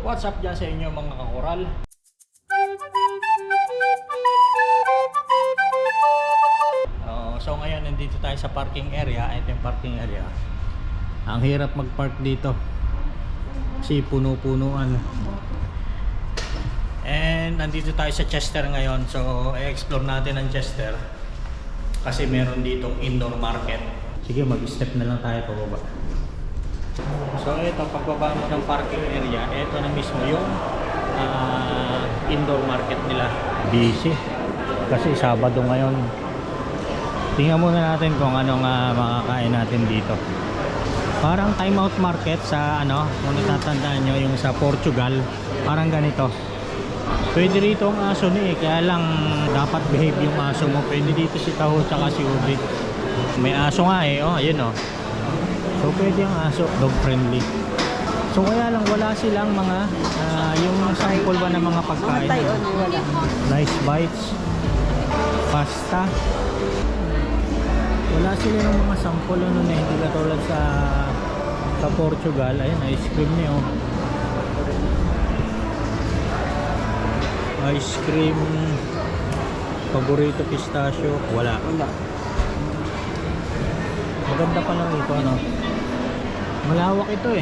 What's up dyan sa inyo mga kakoral? So ngayon nandito tayo sa parking area. Ito yung parking area. Ang hirap mag-park dito kasi puno-punuan. And nandito tayo sa Chester ngayon. So i-explore natin ang Chester kasi meron ditong indoor market. Sige, mag-step na lang tayo pababa. So ito, pagbaba mo ng parking area, ito na mismo yung indoor market nila. Busy kasi Sabado ngayon. Tingnan muna natin kung anong makakain natin dito. Parang time out market sa kung natatandaan nyo yung sa Portugal. Parang ganito. Pwede rito ang aso kaya lang dapat behave yung aso mo. Pwede dito si Taho tsaka si Ubi. May aso nga ayun So pwede ang aso, dog friendly. So kaya lang wala silang mga yung sample ba ng mga pagkain. Nice bites, pasta. Wala sila ng mga sample hindi katulad sa Portugal. Ayun, ice cream niyo. Ice cream, paborito pistachio, wala. Maganda pa lang ito malawak ito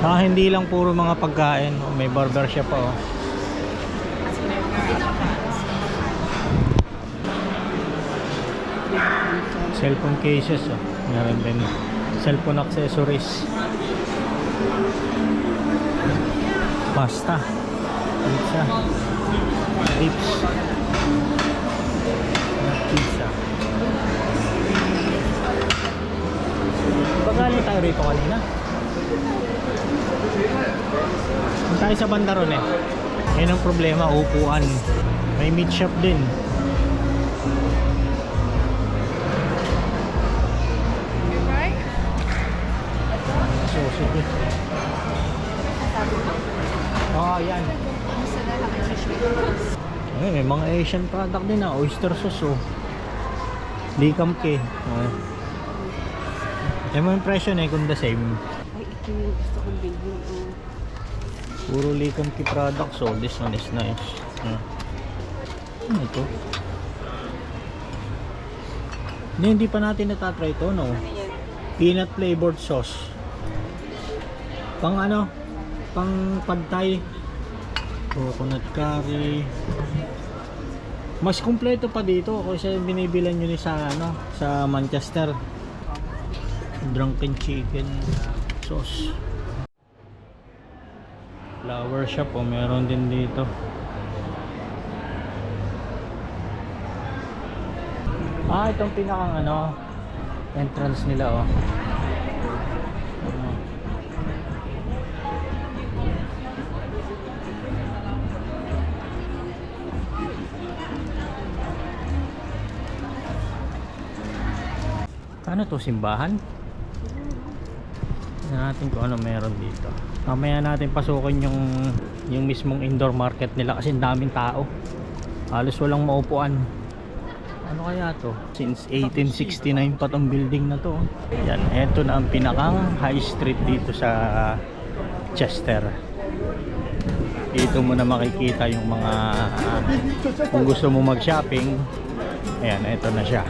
hindi lang puro mga pagkain. May barber shop pa cellphone cases meron din cellphone accessories, pasta, pizza, chips, pizza. Galing tayo rito kanina. Kung tayo sa banda ron yun ang problema, upuan. May meat shop din. Sausage. Yan. May mga Asian product din oyster sauce likamke. Yung mga impression kung the same. Ay, ito yung gusto kong bilhin. Puro likamke product. So this one is nice. Ano ito? Hindi pa natin natatry ito, no? Peanut flavored sauce. Pang pang pad thai. Coconut curry. Mas kumpleto pa dito kasi binibilan nyo sa Manchester. Drunken chicken sauce. Flower shop meron din dito. Itong pinakang entrance nila Ano to, simbahan? Natin kung ano meron dito. Mamaya natin pasukin yung mismong indoor market nila kasi daming tao. Halos walang maupuan. Ano kaya to? Since 1869 pa tong building na to. Yan, eto na ang pinakang high street dito sa Chester. Dito mo na makikita yung mga kung gusto mo mag-shopping. Ayan, eto na siya.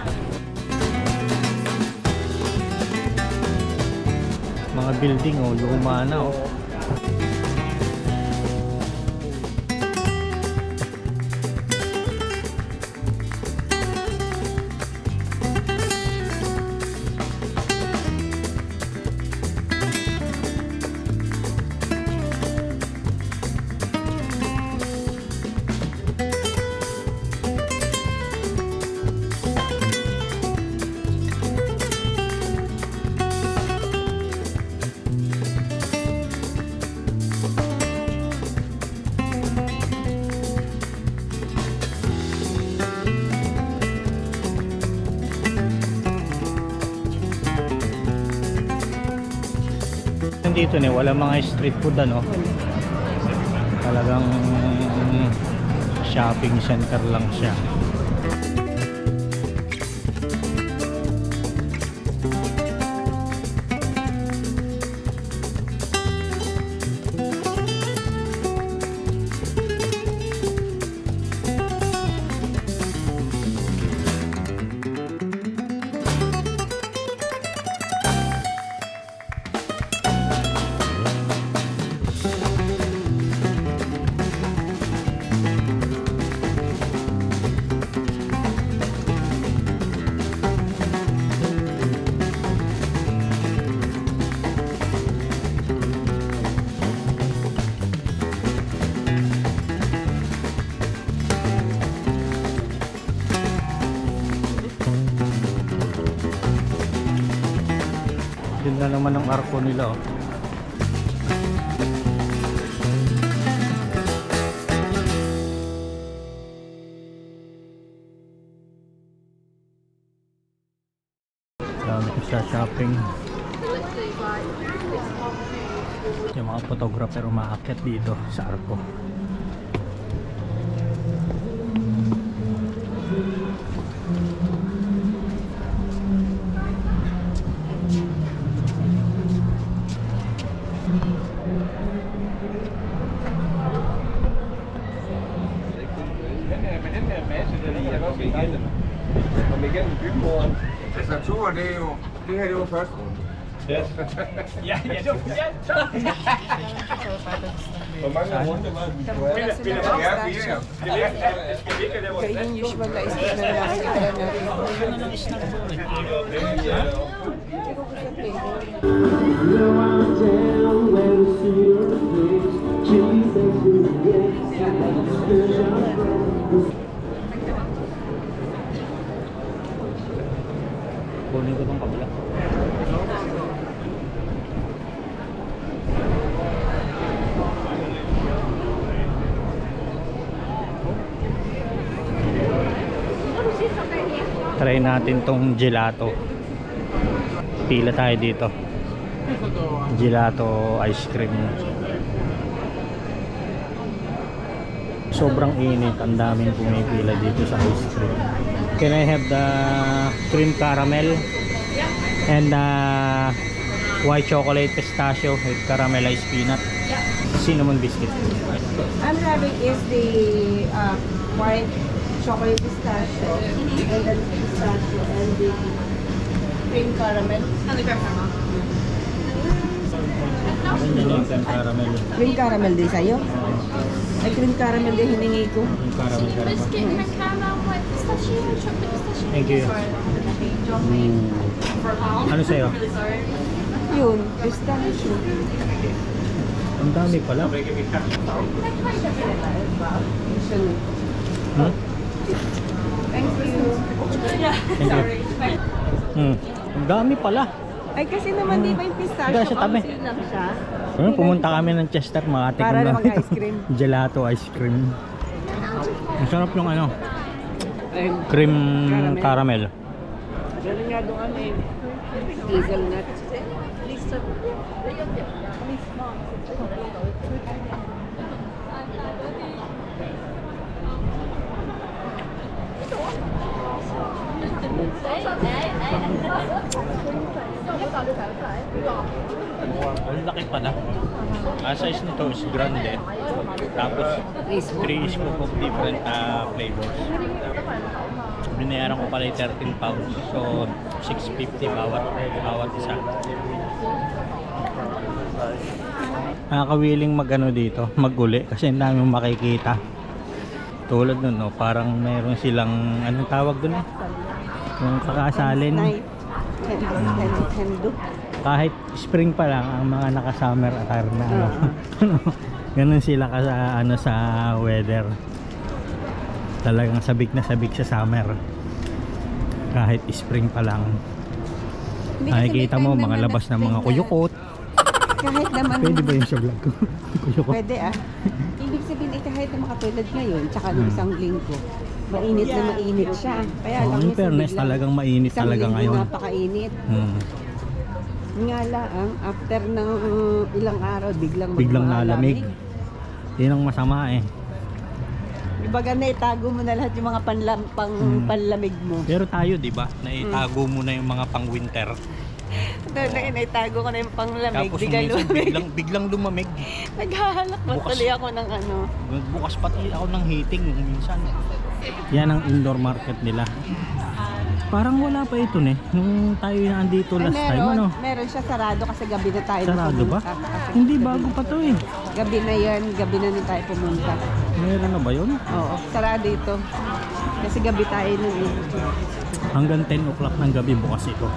Mga building luma na dito wala mga street food talagang shopping center lang siya. arko nila oh. Dami ko sa shopping. Yung mga photographer umaakyat dito sa arko. Kom igennem bymuren. Altså turen, det her det var første runde. Ja, det var Hvor mange runder var det? Ja, fire. Kaya yung usual na isip na nakikita natin. Kunin ko itong kabila. Try natin tong gelato. Pila tayo dito. Gelato ice cream. Sobrang init, ang daming pumipila dito sa ice cream. Can I have the cream caramel and white chocolate pistachio with caramelized peanut, cinnamon biscuit. I'm having is the white chocolate pistachio and the pistachio and the cream caramel. And the cream caramel. Ano yung cream caramel? Cream caramel din sa'yo? Ay, cream caramel din hiningi ko. Cream caramel Biscuit, cream caramel, white pistachio, chocolate pistachio. Thank you. Ano sa'yo? Yun, pistachio. Ang dami pala. Hmm? Thank you. Thank you. Ang dami pala. Ay, kasi naman di ba yung pistachio? Diyan sa tabi. Council lang siya. Pumunta kami ng Chester, makatikim Para lang na mag-ice cream. Gelato ice cream. Ang sarap yung ano, Ayun. cream caramel. Meron nga doon ano eh. Hazelnut. Ang laki pala. Ang size nito is grande. Tapos 3 scoop of different flavors. Binayaran ko pala yung 13 pounds. So 650 bawat isa. Nakakawiling mag-ano dito, mag-uli kasi ang daming makikita. Tulad nun, no, parang meron silang anong tawag dun eh? Yung kakasalin. Night. Hendo. Kahit spring pa lang ang mga naka-summer attire na ano. Ganun sila ka sa ano sa weather. Talagang sabik na sabik sa summer. Kahit spring pa lang. Nakikita mo mga labas ng mga kuyukot. Kahit naman. Pwede ba yun sa vlog ko? Kuyukot. Pwede ah. Ibig sabihin ay kahit na makatulad ngayon, tsaka nung isang linggo, mainit na mainit siya. Kaya lang In fairness, talagang mainit isang talaga linggo ngayon. napakainit. Nga lang, after ng ilang araw, Biglang nalamig. Yun ang masama eh. Ibaga na itago mo na lahat yung mga panlamig mo. Pero tayo, di ba? Naitago mo na yung mga pang-winter. Doon na itago ko na yung panglamig. Tapos Di ka minsan lumamig. biglang lumamig. Naghahalak mo Bukas. tuloy ako ng ano. Bukas pati ako ng heating minsan. Yan ang indoor market nila. Parang wala pa ito nung tayo na andito last time, ano? Meron siya sarado kasi gabi na tayo Sarado ba? pumunta. Kasi Hindi, bago pa to eh. gabi na yan, gabi na nun tayo pumunta. Meron na ba yun? Oo, sarado ito. Kasi gabi tayo nun eh. Hanggang 10 o'clock ng gabi bukas ito.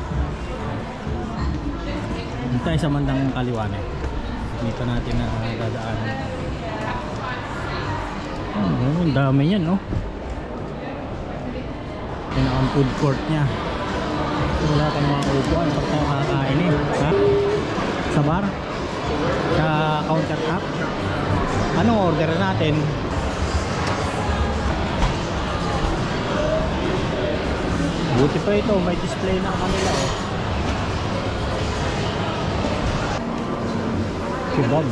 Dito tayo sa mandang kaliwane. Dito natin na dadaanan. Ang dami yan, no? Yan ang food court niya. Wala kang mga upuan pag tayo kakain eh. Ha? Sa bar? Sa countertop? Anong order natin? Buti pa ito, may display na kanila oh. Kebab.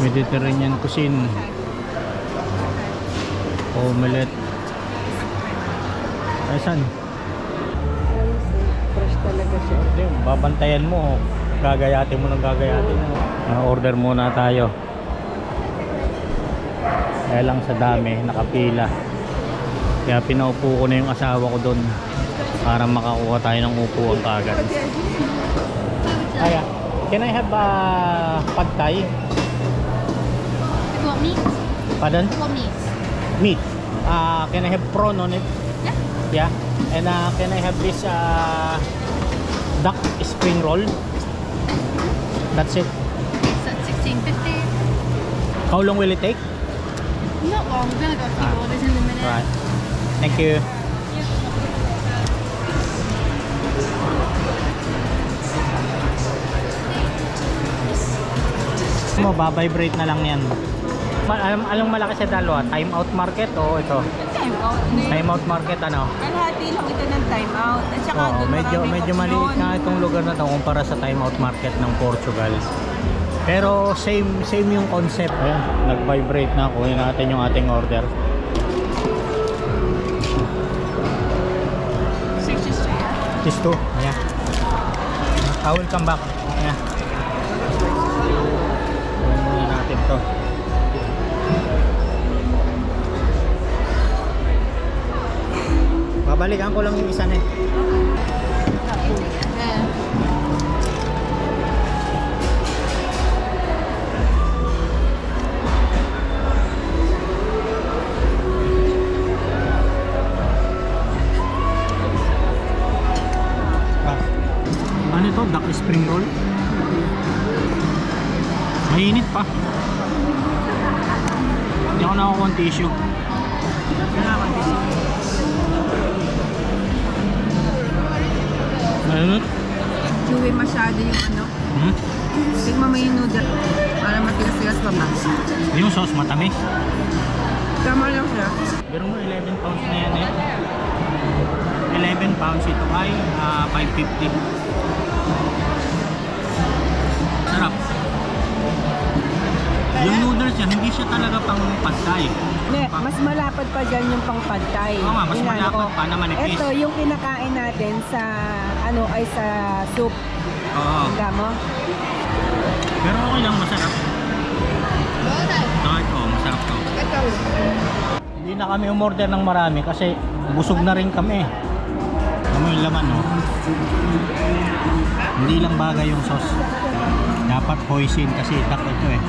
Mediterranean cuisine. Omelette. Ay, saan? Fresh talaga siya. Hindi, babantayan mo. Gagayatin mo ng gagayatin. Order muna tayo. Kaya lang sa dami, nakapila. Kaya pinaupo ko na yung asawa ko doon para makakuha tayo ng upuan kaagad. Kaya, can I have pad thai? You want meat? Pardon? You want meat? Meat. Can I have prawn on it? Yeah. Yeah. And can I have this duck spring roll? That's it. So it's $16.50. How long will it take? Not long. We're gonna go a few orders in a minute. Right. Thank you. Mo, babibrate na lang yan. Anong malaki sa dalawa? Time out market o ito? Time out. Time out market ano? Kalahati lang ito ng time out. At saka Oo, doon medyo maraming maliit opsyon. nga itong lugar na to kumpara sa time out market ng Portugal. Pero same yung concept. Ayan, nag-vibrate na. Kunin natin yung ating order. 62. Cheese 2. Ayan. I will come back. Ayan. Kunin muna natin to. Babalikan ko lang yung isa na eh. Yeah. Ano to? Duck spring roll? Mainit pa. Hindi ako nakakuha ng tissue. Ano? Chewy masyado yung ano. Hmm? Tignan mo yung noodle. Para matigas-tigas pa ba? Yung sauce matamis. Tama lang siya. Pero mo 11 pounds na yan eh. 11 pounds ito ay 550. Sarap. Yung noodles yan, hindi siya talaga pang pad thai. Ne, mas malapad pa dyan yung pang pad thai. Oo nga, mas Inano malapad ko. pa na manipis. Ito yung kinakain natin sa ano ay sa soup. Oo. Hangga mo? Pero okay lang, masarap. Kahit masarap to. Hindi na kami umorder ng marami kasi busog na rin kami. Ano yung laman, no? Hindi lang bagay yung sauce. Dapat hoisin kasi duck ito eh.